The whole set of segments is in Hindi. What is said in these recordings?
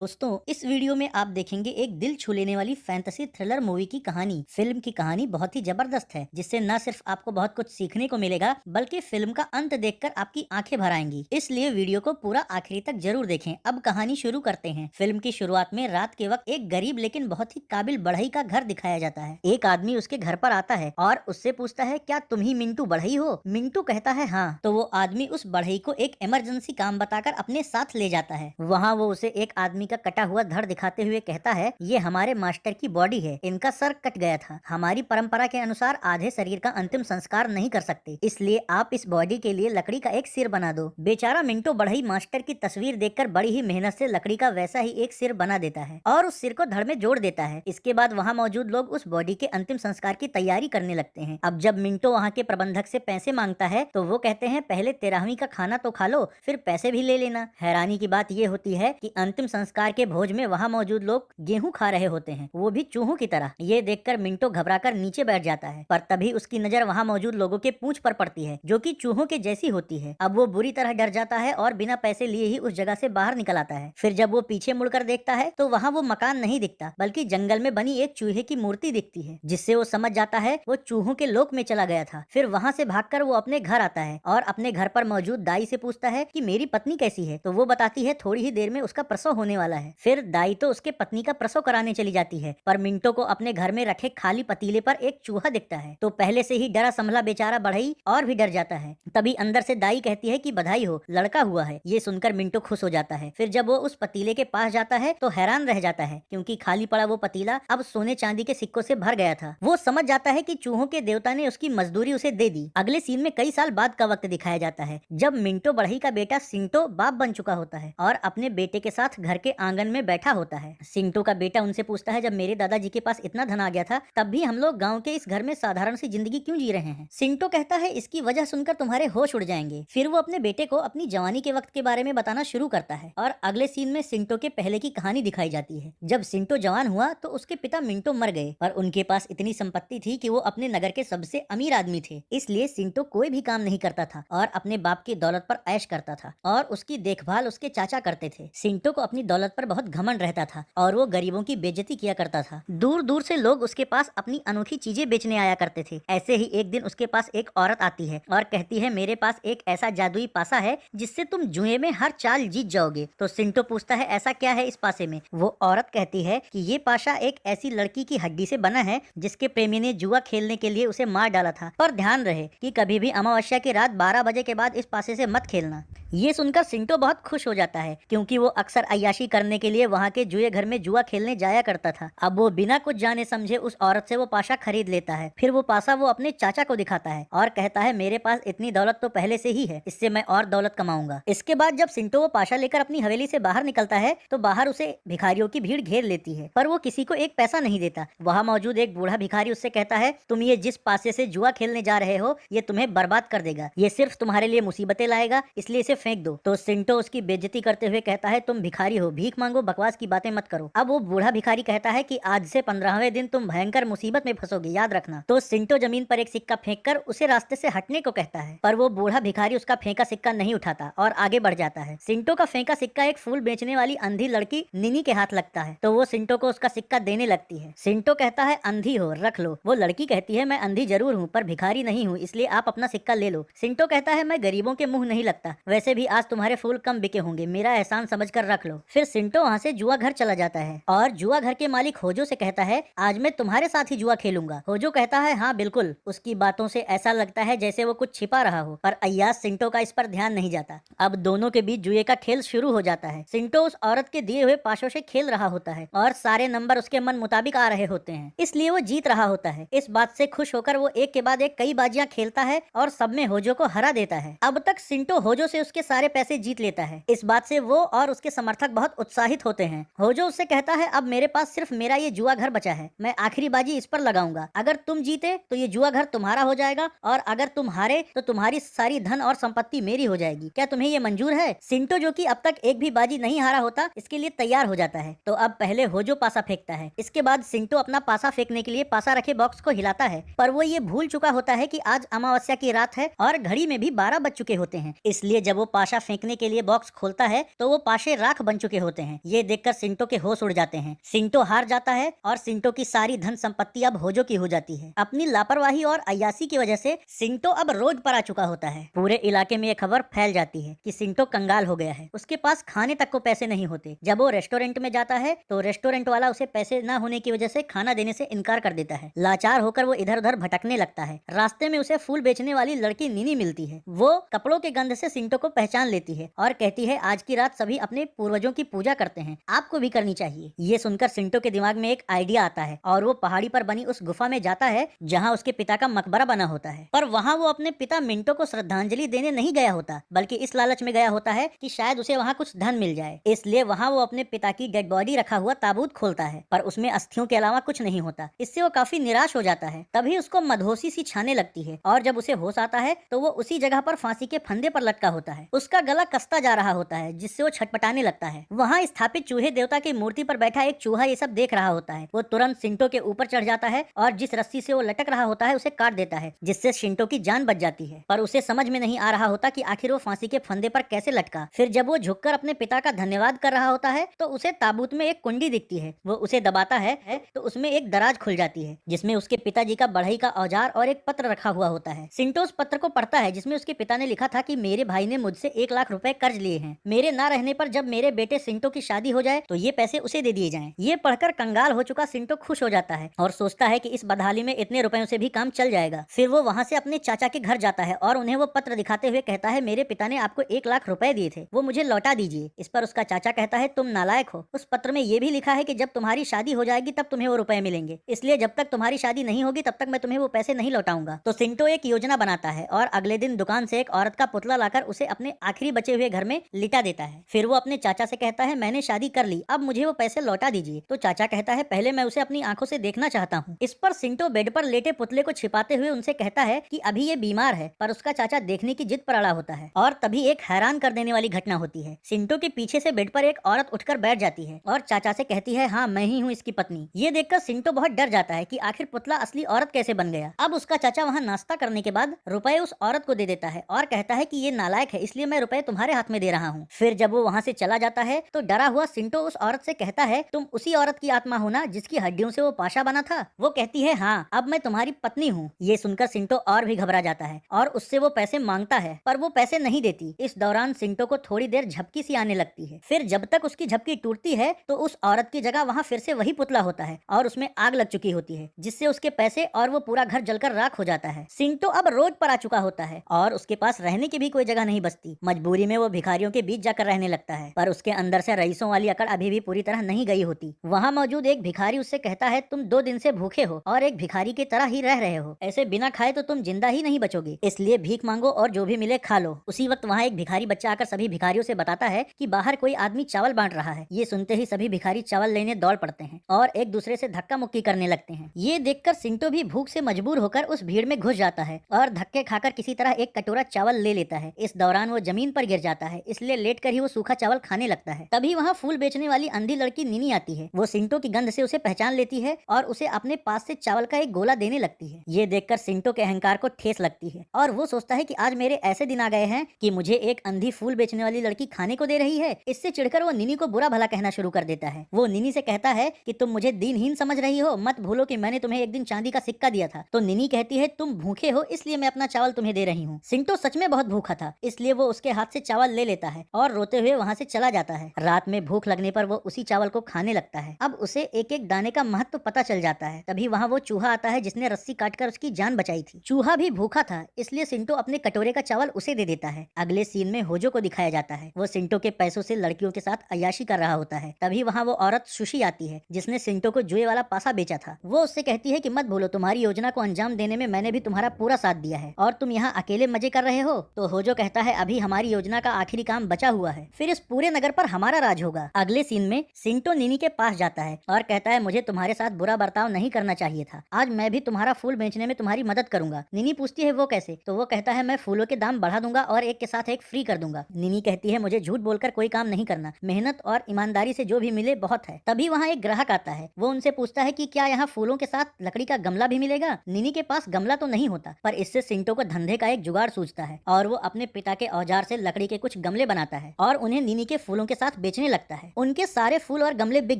दोस्तों, इस वीडियो में आप देखेंगे एक दिल छू लेने वाली फैंटेसी थ्रिलर मूवी की कहानी। फिल्म की कहानी बहुत ही जबरदस्त है, जिससे न सिर्फ आपको बहुत कुछ सीखने को मिलेगा, बल्कि फिल्म का अंत देखकर आपकी आंखें भर आएंगी। इसलिए वीडियो को पूरा आखिरी तक जरूर देखें। अब कहानी शुरू करते हैं। फिल्म की शुरुआत में रात के वक्त एक गरीब लेकिन बहुत ही काबिल बढ़ई का घर दिखाया जाता है। एक आदमी उसके घर पर आता है और उससे पूछता है, क्या तुम ही मिंटू बढ़ई हो? मिंटू कहता है हाँ। तो वो आदमी उस बढ़ई को एक इमरजेंसी काम बताकर अपने साथ ले जाता है। वहाँ वो उसे एक आदमी का कटा हुआ धड़ दिखाते हुए कहता है, ये हमारे मास्टर की बॉडी है, इनका सर कट गया था। हमारी परंपरा के अनुसार आधे शरीर का अंतिम संस्कार नहीं कर सकते, इसलिए आप इस बॉडी के लिए लकड़ी का एक सिर बना दो। बेचारा मिंटो बढ़ई मास्टर की तस्वीर देखकर बड़ी ही मेहनत से लकड़ी का वैसा ही एक सिर बना देता है और उस सिर को धड़ में जोड़ देता है। इसके बाद वहाँ मौजूद लोग उस बॉडी के अंतिम संस्कार की तैयारी करने लगते हैं। अब जब मिंटो वहाँ के प्रबंधक से पैसे मांगता है तो वो कहते हैं, पहले 13वीं का खाना तो खा लो, फिर पैसे भी ले लेना। हैरानी की बात ये होती है कि अंतिम संस्कार के भोज में वहाँ मौजूद लोग गेहूं खा रहे होते हैं, वो भी चूहों की तरह। ये देखकर मिंटो घबराकर नीचे बैठ जाता है, पर तभी उसकी नजर वहाँ मौजूद लोगों के पूंछ पर पड़ती है, जो कि चूहों के जैसी होती है। अब वो बुरी तरह डर जाता है और बिना पैसे लिए ही उस जगह से बाहर निकल आता है। फिर जब वो पीछे मुड़कर देखता है तो वहाँ वो मकान नहीं दिखता, बल्कि जंगल में बनी एक चूहे की मूर्ति दिखती है, जिससे वो समझ जाता है वो चूहों के लोक में चला गया था। फिर वहाँ से भागकर वो अपने घर आता है और अपने घर पर मौजूद दाई से पूछता है कि मेरी पत्नी कैसी है। तो वो बताती है, थोड़ी ही देर में उसका प्रसव होने वाला है। फिर दाई तो उसके पत्नी का प्रसव कराने चली जाती है, पर मिंटो को अपने घर में रखे खाली पतीले पर एक चूहा दिखता है। तो पहले से ही डरा संभला बेचारा बढ़ई और भी डर जाता है। तभी अंदर से दाई कहती है कि बधाई हो, लड़का हुआ है। ये सुनकर मिंटो खुश हो जाता है। फिर जब वो उस पतीले के पास जाता है तो हैरान रह जाता है, क्योंकि खाली पड़ा वो पतीला अब सोने चांदी के सिक्कों से भर गया था। वो समझ जाता है कि चूहों के देवता ने उसकी मजदूरी उसे दे दी। अगले सीन में कई साल बाद का वक्त दिखाया जाता है, जब मिंटो बढ़ई का बेटा सिंटो बाप बन चुका होता है और अपने बेटे के साथ घर के आंगन में बैठा होता है। सिंटो का बेटा उनसे पूछता है, जब मेरे दादाजी के पास इतना धन आ गया था, तब भी हम लोग गांव के इस घर में साधारण सी जिंदगी क्यों जी रहे हैं? सिंटो कहता है, इसकी वजह सुनकर तुम्हारे होश उड़ जाएंगे। फिर वो अपने बेटे को अपनी जवानी के वक्त के बारे में बताना शुरू करता है और अगले सीन में सिंटो के पहले की कहानी दिखाई जाती है। जब सिंटो जवान हुआ तो उसके पिता मिंटो मर गए और उनके पास इतनी संपत्ति थी कि वो अपने नगर के सबसे अमीर आदमी थे। इसलिए सिंटो कोई भी काम नहीं करता था और अपने बाप की दौलत पर ऐश करता था और उसकी देखभाल उसके चाचा करते थे। सिंटो को अपनी दौलत पर बहुत घमंड रहता था और वो गरीबों की बेइज्जती किया करता था। दूर दूर से लोग उसके पास अपनी अनोखी चीजें बेचने आया करते थे। ऐसे ही एक दिन उसके पास एक औरत आती है और कहती है, मेरे पास एक ऐसा जादुई पासा है जिससे तुम जुए में हर चाल जीत जाओगे। तो सिंटो पूछता है, ऐसा क्या है इस पासे में? वो औरत कहती है कि ये पासा एक ऐसी लड़की की हड्डी से बना है जिसके प्रेमी ने जुआ खेलने के लिए उसे मार डाला था, पर ध्यान रहे कि कभी भी अमावस्या की रात 12 बजे के बाद इस पासे से मत खेलना। ये सुनकर सिंटो बहुत खुश हो जाता है, क्योंकि वो अक्सर अय्याशी करने के लिए वहाँ के जुए घर में जुआ खेलने जाया करता था। अब वो बिना कुछ जाने समझे उस औरत से वो पासा खरीद लेता है। फिर वो पासा वो अपने चाचा को दिखाता है और कहता है, मेरे पास इतनी दौलत तो पहले से ही है, इससे मैं और दौलत कमाऊंगा। इसके बाद जब सिंटो वो पासा लेकर अपनी हवेली से बाहर निकलता है तो बाहर उसे भिखारियों की भीड़ घेर लेती है, पर वो किसी को एक पैसा नहीं देता। वहाँ मौजूद एक बूढ़ा भिखारी उससे कहता है, तुम ये जिस पासे से जुआ खेलने जा रहे हो, ये तुम्हें बर्बाद कर देगा, ये सिर्फ तुम्हारे लिए मुसीबतें लाएगा, इसलिए इसे फेंक दो। तो सिंटो उसकी बेइज्जती करते हुए कहता है, तुम भिखारी हो, भीख मांगो, बकवास की बातें मत करो। अब वो बूढ़ा भिखारी कहता है कि आज से 15वें दिन तुम भयंकर मुसीबत में फंसोगे, याद रखना। तो सिंटो जमीन पर एक सिक्का फेंककर उसे रास्ते से हटने को कहता है, पर वो बूढ़ा भिखारी उसका फेंका सिक्का नहीं उठाता और आगे बढ़ जाता है। सिंटो का फेंका सिक्का एक फूल बेचने वाली अंधी लड़की निनी के हाथ लगता है, तो वो सिंटो को उसका सिक्का देने लगती है। सिंटो कहता है, अंधी हो, रख लो। वो लड़की कहती है, मैं अंधी जरूर हूँ पर भिखारी नहीं हूँ, इसलिए आप अपना सिक्का ले लो। सिंटो कहता है, मैं गरीबों के मुंह नहीं लगता, वैसे भी आज तुम्हारे फूल कम बिके होंगे, मेरा एहसान समझकर रख लो। फिर सिंटो वहाँ से जुआ घर चला जाता है और जुआ घर के मालिक होजो से कहता है, आज मैं तुम्हारे साथ ही जुआ खेलूंगा। होजो कहता है, हाँ बिल्कुल। उसकी बातों से ऐसा लगता है जैसे वो कुछ छिपा रहा हो, पर अय्याज सिंटो का इस पर ध्यान नहीं जाता। अब दोनों के बीच जुए का खेल शुरू हो जाता है। सिंटो उस औरत के दिए हुए पासों से खेल रहा होता है और सारे नंबर उसके मन मुताबिक आ रहे होते हैं, इसलिए वो जीत रहा होता है। इस बात से खुश होकर वो एक के बाद एक कई बाजियां खेलता है और सब में होजो को हरा देता है। अब तक सिंटो होजो से उसके सारे पैसे जीत लेता है। इस बात से वो और उसके समर्थक बहुत उत्साहित होते हैं। होजो उससे कहता है, अब मेरे पास सिर्फ मेरा ये जुआ घर बचा है, मैं आखिरी बाजी इस पर लगाऊंगा। अगर तुम जीते तो ये जुआ घर तुम्हारा हो जाएगा और अगर तुम हारे तो तुम्हारी सारी धन और संपत्ति मेरी हो जाएगी। क्या तुम्हें ये मंजूर है? सिंटो, जो कि अब तक एक भी बाजी नहीं हारा होता, इसके लिए तैयार हो जाता है। तो अब पहले होजो पासा फेंकता है। इसके बाद सिंटो अपना पासा फेंकने के लिए पासा रखे बॉक्स को हिलाता है, पर वो ये भूल चुका होता है कि आज अमावस्या की रात है और घड़ी में भी 12 बज चुके होते हैं। इसलिए जब वो पाशा फेंकने के लिए बॉक्स खोलता है तो वो पाशे राख बन चुके होते हैं। ये देखकर सिंटो के होश उड़ जाते हैं। सिंटो हार जाता है और सिंटो की सारी धन संपत्ति अब होजो की हो जाती है। अपनी लापरवाही और अय्यासी की वजह से सिंटो अब रोड पर आ चुका होता है। पूरे इलाके में ये खबर फैल जाती है कि सिंटो कंगाल हो गया है। उसके पास खाने तक को पैसे नहीं होते। जब वो रेस्टोरेंट में जाता है तो रेस्टोरेंट वाला उसे पैसे न होने की वजह से खाना देने से इनकार कर देता है। लाचार होकर वो इधर उधर भटकने लगता है। रास्ते में उसे फूल बेचने वाली लड़की निनी मिलती है। वो कपड़ों के गंध से सिंटो को पहचान लेती है और कहती है आज की रात सभी अपने पूर्वजों की पूजा करते हैं, आपको भी करनी चाहिए। ये सुनकर सिंटो के दिमाग में एक आइडिया आता है और वो पहाड़ी पर बनी उस गुफा में जाता है जहाँ उसके पिता का मकबरा बना होता है। पर वहाँ वो अपने पिता मिंटो को श्रद्धांजलि देने नहीं गया होता, बल्कि इस लालच में गया होता है कि शायद उसे वहाँ कुछ धन मिल जाए। इसलिए वहाँ वो अपने पिता की डेड बॉडी रखा हुआ ताबूत खोलता है, पर उसमें अस्थियों के अलावा कुछ नहीं होता। इससे वो काफी निराश हो जाता है। तभी उसको मदहोशी सी छाने लगती है और जब उसे होश आता है तो वो उसी जगह पर फांसी के फंदे पर लटका होता है। उसका गला कसता जा रहा होता है जिससे वो छटपटाने लगता है। वहाँ स्थापित चूहे देवता की मूर्ति पर बैठा एक चूहा ये सब देख रहा होता है। वो तुरंत सिंटो के ऊपर चढ़ जाता है और जिस रस्सी से वो लटक रहा होता है उसे काट देता है, जिससे सिंटो की जान बच जाती है। पर उसे समझ में नहीं आ रहा होता कि आखिर वो फांसी के फंदे पर कैसे लटका। फिर जब वो झुककर अपने पिता का धन्यवाद कर रहा होता है तो उसे ताबूत में एक कुंडी दिखती है। वो उसे दबाता है तो उसमें एक दराज खुल जाती है जिसमें उसके पिताजी का बढ़ई का औजार और एक पत्र रखा हुआ होता है। सिंटो उस पत्र को पढ़ता है जिसमें उसके पिता ने लिखा था कि मेरे भाई ने मुझसे 1 लाख रुपए कर्ज लिए हैं। मेरे ना रहने पर जब मेरे बेटे सिंटो की शादी हो जाए तो ये पैसे उसे दे दिए जाएं। ये पढ़कर कंगाल हो चुका सिंटो खुश हो जाता है और सोचता है कि इस बदहाली में इतने रुपयों से भी काम चल जाएगा। फिर वो वहाँ से अपने चाचा के घर जाता है और उन्हें वो पत्र दिखाते हुए कहता है मेरे पिता ने आपको 1 लाख रुपए दिए थे, वो मुझे लौटा दीजिए। इस पर उसका चाचा कहता है तुम नालायक हो। उस पत्र में ये भी लिखा है कि जब तुम्हारी शादी हो जाएगी तब तुम्हें वो रुपए मिलेंगे, इसलिए जब तक तुम्हारी शादी नहीं होगी तब तक मैं तुम्हें वो पैसे नहीं लौटाऊंगा। तो सिंटो एक योजना बनाता है और अगले दिन दुकान से एक औरत का पुतला लाकर उसे अपने आखिरी बचे हुए घर में लिटा देता है। फिर वो अपने चाचा से कहता है मैंने शादी कर ली, अब मुझे वो पैसे लौटा दीजिए। तो चाचा कहता है पहले मैं उसे अपनी आंखों से देखना चाहता हूँ। इस पर सिंटो बेड पर लेटे पुतले को छिपाते हुए उनसे कहता है कि अभी ये बीमार है, पर उसका चाचा देखने की जिद पर अड़ा होता है। और तभी एक हैरान कर देने वाली घटना होती है। सिंटो के पीछे से बेड पर एक औरत उठकर बैठ जाती है और चाचा से कहती है हाँ मैं ही हूँ इसकी पत्नी। ये देखकर सिंटो बहुत डर जाता है कि आखिर पुतला असली औरत कैसे बन गया। अब उसका चाचा वहाँ नाश्ता करने के बाद रुपए उस औरत को दे देता है और कहता है कि ये नालायक है, इसलिए मैं रुपए तुम्हारे हाथ में दे रहा हूँ। फिर जब वो वहाँ से चला जाता है तो डरा हुआ सिंटो उस औरत से कहता है तुम उसी औरत की आत्मा हो ना जिसकी हड्डियों से वो पाशा बना था। वो कहती है हाँ, अब मैं तुम्हारी पत्नी हूँ। ये सुनकर सिंटो और भी घबरा जाता है और उससे वो पैसे मांगता है, पर वो पैसे नहीं देती। इस दौरान सिंटो को थोड़ी देर झपकी सी आने लगती है। फिर जब तक उसकी झपकी टूटती है तो उस औरत की जगह वहाँ फिर से वही पुतला होता है और उसमें आग लग चुकी होती है, जिससे उसके पैसे और वो पूरा घर जलकर राख हो जाता है। सिंटो अब रोड पर आ चुका होता है और उसके पास रहने की भी कोई जगह नहीं बचती। मजबूरी में वो भिखारियों के बीच जाकर रहने लगता है, पर उसके अंदर से रईसों वाली अकड़ अभी भी पूरी तरह नहीं गई होती। वहाँ मौजूद एक भिखारी उससे कहता है तुम 2 दिन से भूखे हो और एक भिखारी की तरह ही रह रहे हो, ऐसे बिना खाए तो तुम जिंदा ही नहीं बचोगे, इसलिए भीख मांगो और जो भी मिले खा लो। उसी वक्त वहाँ एक भिखारी बच्चा आकर सभी भिखारियों से बताता है कि बाहर कोई आदमी चावल बांट रहा है। ये सुनते ही सभी भिखारी चावल लेने दौड़ पड़ते हैं और एक दूसरे से धक्का मुक्की करने लगते हैं। ये देखकर सिंटो भी भूख से मजबूर होकर उस भीड़ में घुस जाता है और धक्के खाकर किसी तरह एक कटोरा चावल ले लेता है। इस दौरान वो जमीन पर गिर जाता है, इसलिए लेटकर ही वो सूखा चावल खाने लगता है। तभी वहाँ फूल बेचने वाली अंधी लड़की निनी आती है। वो सिंटो की गंध से उसे पहचान लेती है और उसे अपने पास से चावल का एक गोला देने लगती है। ये देखकर सिंटो के अहंकार को ठेस लगती है और वो सोचता है कि आज मेरे ऐसे दिन आ गए हैं कि मुझे एक अंधी फूल बेचने वाली लड़की खाने को दे रही है। इससे चिढ़कर वो निनी को बुरा भला कहना शुरू कर देता है। वो निनी से कहता है कि तुम मुझे दीनहीन समझ रही हो, मत भूलो कि मैंने तुम्हें एक दिन चांदी का सिक्का दिया था। तो निनी कहती है तुम भूखे हो इसलिए मैं अपना चावल तुम्हें दे रही हूँ। सिंटो सच में बहुत भूखा था, इसलिए वो उसके हाथ से चावल ले लेता है और रोते हुए वहाँ से चला जाता है। रात में भूख लगने पर वो उसी चावल को खाने लगता है। अब उसे एक एक दाने का महत्व पता चल जाता है। तभी वहाँ वो चूहा आता है जिसने रस्सी काटकर उसकी जान बचाई थी। चूहा भी भूखा था, इसलिए सिंटो अपने कटोरे का चावल उसे दे देता है। अगले सीन में होजो को दिखाया जाता है। वो सिंटो के पैसों से लड़कियों के साथ अय्याशी कर रहा होता है। तभी वहाँ वो औरत सुशी आती है जिसने सिंटो को जुए वाला पासा बेचा था। वो उससे कहती है कि मत भूलो, तुम्हारी योजना को अंजाम देने में मैंने भी तुम्हारा पूरा साथ दिया है और तुम यहाँ अकेले मजे कर रहे हो। तो होजो कहता है अभी हमारी योजना का आखिरी काम बचा हुआ है, फिर इस पूरे नगर पर हमारा राज होगा। अगले सीन में सिंटो निनी के पास जाता है और कहता है मुझे तुम्हारे साथ बुरा बर्ताव नहीं करना चाहिए था, आज मैं भी तुम्हारा फूल बेचने में तुम्हारी मदद करूंगा। निनी पूछती है वो कैसे, तो वो कहता है मैं फूलों के दाम बढ़ा दूंगा और एक के साथ एक फ्री कर दूंगा। निनी कहती है मुझे झूठ बोलकर कोई काम नहीं करना, मेहनत और ईमानदारी से जो भी मिले बहुत है। तभी वहाँ एक ग्राहक आता है। वो उनसे पूछता है कि क्या यहाँ फूलों के साथ लकड़ी का गमला भी मिलेगा। निनी के पास गमला तो नहीं होता, पर इससे सिंटो को धंधे का एक जुगाड़ सूझता है और वो अपने पिता के औजार से लकड़ी के कुछ गमले बनाता है और उन्हें नीनी के फूलों के साथ बेचने लगता है। उनके सारे फूल और गमले बिक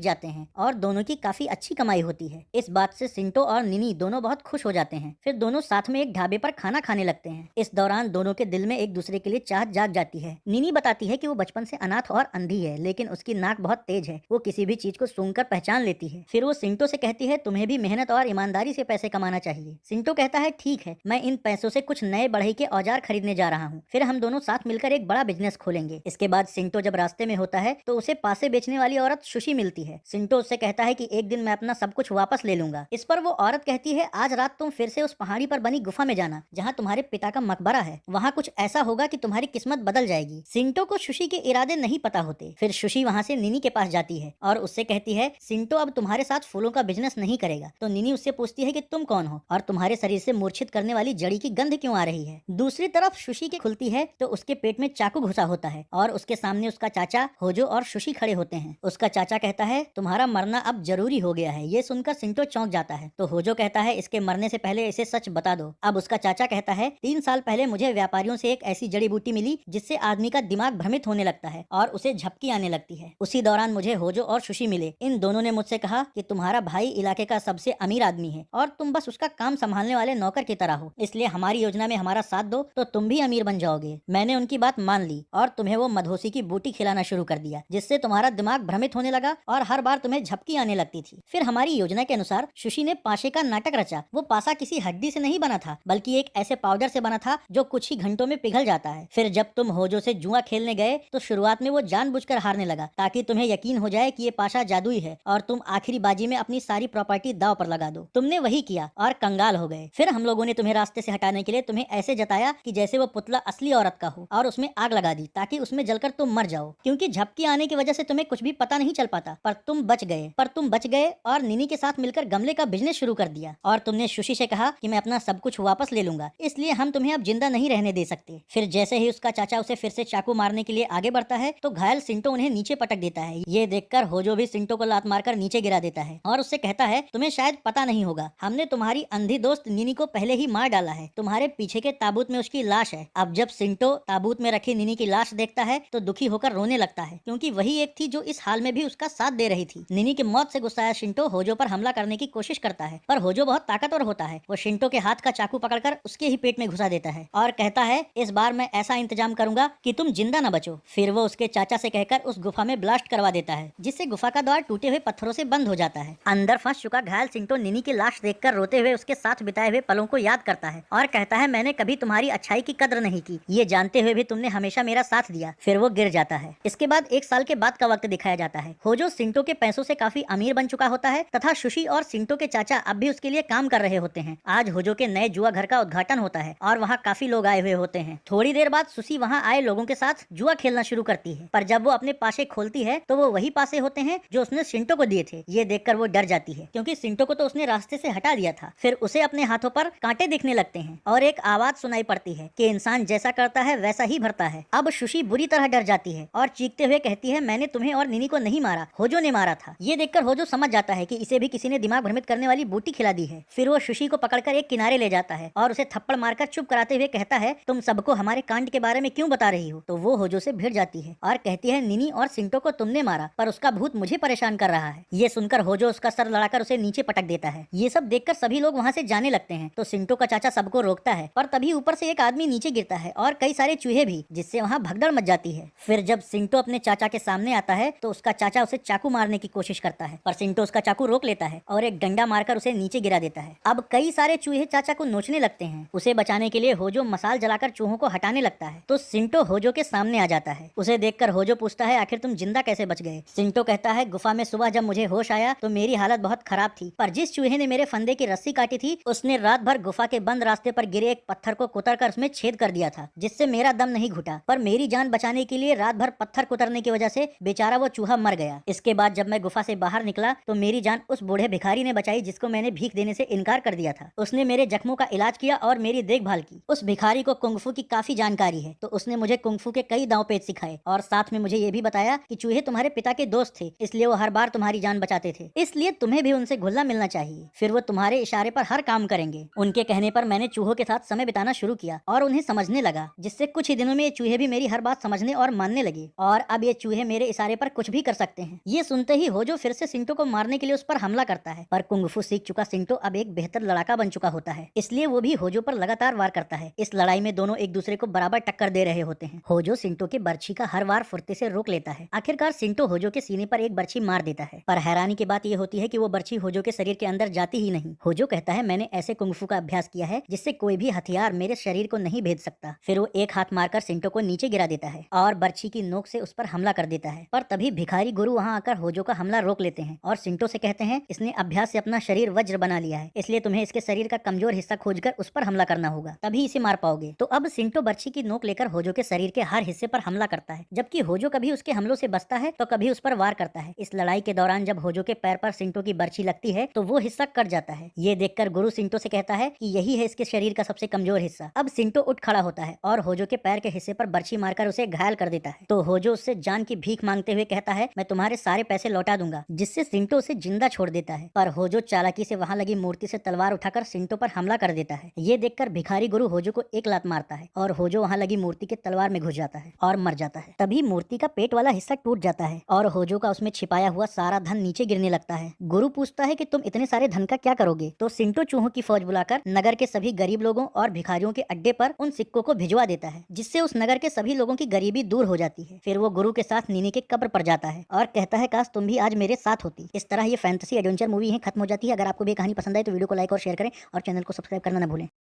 जाते हैं और दोनों की काफी अच्छी कमाई होती है। इस बात से सिंटो और नीनी दोनों बहुत खुश हो जाते हैं। फिर दोनों साथ में एक ढाबे पर खाना खाने लगते हैं। इस दौरान दोनों के दिल में एक दूसरे के लिए चाहत जाग जाती है। नीनी बताती है कि वो बचपन से अनाथ और अंधी है, लेकिन उसकी नाक बहुत तेज है, वो किसी भी चीज को सूंघकर पहचान लेती है। फिर वो सिंटो से कहती है, तुम्हें भी मेहनत और ईमानदारी से पैसे कमाना चाहिए। सिंटो कहता है, ठीक है, मैं इन पैसों से कुछ नए बढ़ई के औजार खरीदने जा रहा हूँ। फिर हम दोनों साथ मिलकर एक बड़ा बिजनेस खोलेंगे। इसके बाद सिंटो जब रास्ते में होता है तो उसे पासे बेचने वाली औरत सुशी मिलती है। सिंटो उससे कहता है कि एक दिन मैं अपना सब कुछ वापस ले लूंगा। इस पर वो औरत कहती है, आज रात तुम फिर से उस पहाड़ी पर बनी गुफा में जाना जहाँ तुम्हारे पिता का मकबरा है। वहाँ कुछ ऐसा होगा कि तुम्हारी किस्मत बदल जाएगी। सिंटो को सुशी के इरादे नहीं पता होते। फिर सुशी वहाँ से नीनी के पास जाती है और उससे कहती है, सिंटो अब तुम्हारे साथ फूलों का बिजनेस नहीं करेगा। तो नीनी उससे पूछती है कि तुम कौन हो और तुम्हारे शरीर से मूर्छित करने वाली जड़ी की गंध क्यों आ रही है। दूसरी तरफ सुशी की खुलती है तो उसके पेट में चाकू घुसा होता है और उसके सामने उसका चाचा होजो और सुशी खड़े होते हैं। उसका चाचा कहता है, तुम्हारा मरना अब जरूरी हो गया है। ये सुनकर सिंटो चौंक जाता है तो होजो कहता है, इसके मरने से पहले इसे सच बता दो। अब उसका चाचा कहता है, 3 साल पहले मुझे व्यापारियों से एक ऐसी जड़ी बूटी मिली जिससे आदमी का दिमाग भ्रमित होने लगता है और उसे झपकी आने लगती है। उसी दौरान मुझे होजो और सुशी मिले। इन दोनों ने मुझसे कहा कि तुम्हारा भाई इलाके का सबसे अमीर आदमी है और तुम बस उसका काम संभालने वाले नौकर की तरह हो, इसलिए हमारी योजना में हमारा साथ दो तो तुम भी अमीर बन जाओगे। मैंने उनकी बात मान ली और तुम्हें वो मधोसी की बूटी खिलाना शुरू कर दिया, जिससे तुम्हारा दिमाग भ्रमित होने लगा और हर बार तुम्हें झपकी आने लगती थी। फिर हमारी योजना के अनुसार सुशी ने पासे का नाटक रचा। वो पासा किसी हड्डी से नहीं बना था, बल्कि एक ऐसे पाउडर से बना था जो कुछ ही घंटों में पिघल जाता है। फिर जब तुम होजो से जुआ खेलने गए तो शुरुआत में वो जानबूझकर हारने लगा ताकि तुम्हें यकीन हो जाए कि ये पासा जादुई है और तुम आखिरी बाजी में अपनी सारी प्रॉपर्टी दांव पर लगा दो। तुमने वही किया और कंगाल हो गए। फिर हम लोगों ने तुम्हें रास्ते से हटाने के लिए तुम्हें ऐसे जताया कि जैसे वो पुतला असली औरत का हो और उसमें आग लगा दी ताकि उसमें जलकर तुम मर जाओ। क्योंकि झपकी आने की वजह से तुम्हें कुछ भी पता नहीं चल पाता, पर तुम बच गए और नीनी के साथ मिलकर गमले का बिजनेस शुरू कर दिया। और तुमने सुशी से कहा कि मैं अपना सब कुछ वापस ले लूंगा, इसलिए हम तुम्हें अब जिंदा नहीं रहने दे सकते। फिर जैसे ही उसका चाचा उसे फिर से चाकू मारने के लिए आगे बढ़ता है तो घायल सिंटो उन्हें नीचे पटक देता है। ये देखकर होजो भी सिंटो को लात मारकर नीचे गिरा देता है और उससे कहता है, तुम्हें शायद पता नहीं होगा, हमने तुम्हारी अंधी दोस्त नीनी को पहले ही मार डाला है। तुम्हारे पीछे के ताबूत में उसकी लाश है। अब जब सिंटो ताबूत में रखी नीनी की लाश देखता है तो दुखी होकर रोने लगता है, क्योंकि वही एक थी जो इस हाल में भी उसका साथ दे रही थी। नीनी की मौत से गुस्साया शिंटो होजो पर हमला करने की कोशिश करता है, पर होजो बहुत ताकतवर होता है। वो शिंटो के हाथ का चाकू पकड़कर उसके ही पेट में घुसा देता है और कहता है, इस बार मैं ऐसा इंतजाम करूंगा कि तुम जिंदा न बचो। फिर वो उसके चाचा से कहकर उस गुफा में ब्लास्ट करवा देता है, जिससे गुफा का द्वार टूटे हुए पत्थरों से बंद हो जाता है। अंदर फंस चुका घायल सिंटो नीनी की लाश देखकर रोते हुए उसके साथ बिताए हुए पलों को याद करता है और कहता है, मैंने कभी तुम्हारी अच्छाई की कद्र नहीं की, ये जानते हुए भी तुमने हमेशा मेरा साथ दिया। फिर वो गिर जाता है। इसके बाद 1 साल के बाद का वक्त दिखाया जाता है। होजो सिंटो के पैसों से काफी अमीर बन चुका होता है तथा सुशी और सिंटो के चाचा अब भी उसके लिए काम कर रहे होते हैं। आज होजो के नए जुआ घर का उद्घाटन होता है और वहाँ काफी लोग आए हुए होते हैं। थोड़ी देर बाद सुशी वहाँ आए लोगों के साथ जुआ खेलना शुरू करती है, पर जब वो अपने पासे खोलती है तो वो वही पासे होते हैं जो उसने सिंटो को दिए थे। ये देखकर वो डर जाती है, क्योंकि सिंटो को तो उसने रास्ते से हटा दिया था। फिर उसे अपने हाथों पर कांटे दिखने लगते हैं और एक आवाज सुनाई पड़ती है कि इंसान जैसा करता है वैसा ही भरता है। अब सुशी बुरी तरह डर जाती है और चीखते हुए कहती है, मैंने तुम्हें और नीनी को नहीं मारा, होजो ने मारा था। ये देखकर होजो समझ जाता है कि इसे भी किसी ने दिमाग भ्रमित करने वाली बूटी खिला दी है। फिर वो सुशी को पकड़कर एक किनारे ले जाता है और उसे थप्पड़ मारकर चुप कराते हुए कहता है, तुम सबको हमारे कांड के बारे में क्यों बता रही हो। तो वो होजो से भिड़ जाती है और कहती है, नीनी और सिंटो को तुमने मारा, पर उसका भूत मुझे परेशान कर रहा है। ये सुनकर होजो उसका सर लड़ाकर उसे नीचे पटक देता है। ये सब देखकर सभी लोग वहाँ से जाने लगते हैं तो सिंटो का चाचा सबको रोकता है, पर तभी ऊपर से एक आदमी नीचे गिरता है और कई सारे चूहे भी, जिससे वहाँ भगदड़ मच जाती है। फिर जब सिंटो अपने चाचा के सामने आता है तो उसका चाचा उसे चाकू मारने की कोशिश करता है, पर सिंटो उसका चाकू रोक लेता है और एक डंडा मारकर उसे नीचे गिरा देता है। अब कई सारे चूहे चाचा को नोचने लगते हैं। उसे बचाने के लिए होजो मसाल जलाकर चूहों को हटाने लगता है तो सिंटो होजो के सामने आ जाता है। उसे देखकर होजो पूछता है, आखिर तुम जिंदा कैसे बच गए। सिंटो कहता है, गुफा में सुबह जब मुझे होश आया तो मेरी हालत बहुत खराब थी, पर जिस चूहे ने मेरे फंदे की रस्सी काटी थी उसने रात भर गुफा के बंद रास्ते पर गिरे एक पत्थर को कुतरकर उसमें छेद कर दिया था, जिससे मेरा दम नहीं घुटा। पर मेरी जान बचाने के लिए रात भर पत्थर कुतरने की वजह से बेचारा वो चूहा मर गया। इसके बाद जब मैं गुफा से बाहर निकला तो मेरी जान उस बूढ़े भिखारी ने बचाई जिसको मैंने भीख देने से इनकार कर दिया था। उसने मेरे जख्मों का इलाज किया और मेरी देखभाल की। उस भिखारी को कुंगफू की काफी जानकारी है तो उसने मुझे कुंगफू के कई दांव पेच सिखाए और साथ में मुझे ये भी बताया कि चूहे तुम्हारे पिता के दोस्त थे, इसलिए वो हर बार तुम्हारी जान बचाते थे, इसलिए तुम्हें भी उनसे घुलना मिलना चाहिए। फिर वो तुम्हारे इशारे पर हर काम करेंगे। उनके कहने पर मैंने चूहों के साथ समय बिताना शुरू किया और उन्हें समझने लगा, जिससे कुछ ही दिनों में ये चूहे भी मेरी हर बात समझने और मानने लगे और अब ये चूहे मेरे इशारे पर कुछ भी कर सकते हैं। ये सुनते ही होजो फिर से सिंटो को मारने के लिए उस पर हमला करता है, पर कुंग-फू सीख चुका सिंटो अब एक बेहतर लड़ाका बन चुका होता है, इसलिए वो भी होजो पर लगातार वार करता है। इस लड़ाई में दोनों एक दूसरे को बराबर टक्कर दे रहे होते हैं। होजो सिंटो के बर्छी का हर वार फुर्ती से रोक लेता है। आखिरकार सिंटो होजो के सीने पर एक बर्छी मार देता है, पर हैरानी की बात यह होती है कि वो बर्छी होजो के शरीर के अंदर जाती ही नहीं। होजो कहता है, मैंने ऐसे कुंग-फू का अभ्यास किया है जिससे कोई भी हथियार मेरे शरीर को नहीं भेद सकता। फिर वो एक हाथ मारकर सिंटो को नीचे गिरा देता है और बर्छी की नोक से उस पर हमला कर देता है, पर तभी भिखारी गुरु वहां आकर होजो का हमला रोक लेते हैं और सिंटो से कहते हैं, इसने अभ्यास से अपना शरीर वज्र बना लिया है, इसलिए तुम्हें इसके शरीर का कमजोर हिस्सा खोजकर उस पर हमला करना होगा, तभी इसे मार पाओगे। तो अब सिंटो बर्छी की नोक लेकर होजो के शरीर के हर हिस्से पर हमला करता है, जबकि होजो कभी उसके हमलों से बचता है तो कभी उस पर वार करता है। इस लड़ाई के दौरान जब होजो के पैर पर सिंटो की बर्छी लगती है तो वो हिस्सा कट जाता है। ये देखकर गुरु सिंटो से कहता है कि यही है इसके शरीर का सबसे कमजोर हिस्सा। अब सिंटो उठ खड़ा होता है और होजो के पैर के हिस्से पर बर्छी मारकर उसे घायल कर देता है। तो होजो उससे जान की भीख मांगते हुए कहता है, मैं तुम्हारे सारे पैसे लौटा दूंगा, जिससे सिंटो उसे जिंदा छोड़ देता है। पर होजो चालाकी से वहां लगी मूर्ति से तलवार उठाकर सिंटो पर हमला कर देता है। ये देखकर भिखारी गुरु होजो को एक लात मारता है और होजो वहां लगी मूर्ति के तलवार में घुस जाता है और मर जाता है। तभी मूर्ति का पेट वाला हिस्सा टूट जाता है और होजो का उसमें छिपाया हुआ सारा धन नीचे गिरने लगता है। गुरु पूछता है कि तुम इतने सारे धन का क्या करोगे? तो सिंटो चूहों की फौज बुलाकर नगर के सभी गरीब लोगों और भिखारियों के अड्डे पर उन सिक्कों को भिजवा देता है, जिससे उस नगर के सभी लोगों की गरीबी दूर हो जाती है। फिर वो गुरु के साथ नीनी के कब्र पर जाता है और कहता है, काश तुम भी आज मेरे साथ होती। इस तरह ये फैंटेसी एडवेंचर मूवी यहीं खत्म हो जाती है। अगर आपको भी कहानी पसंद आए तो वीडियो को लाइक और शेयर करें और चैनल को सब्सक्राइब करना न भूलें।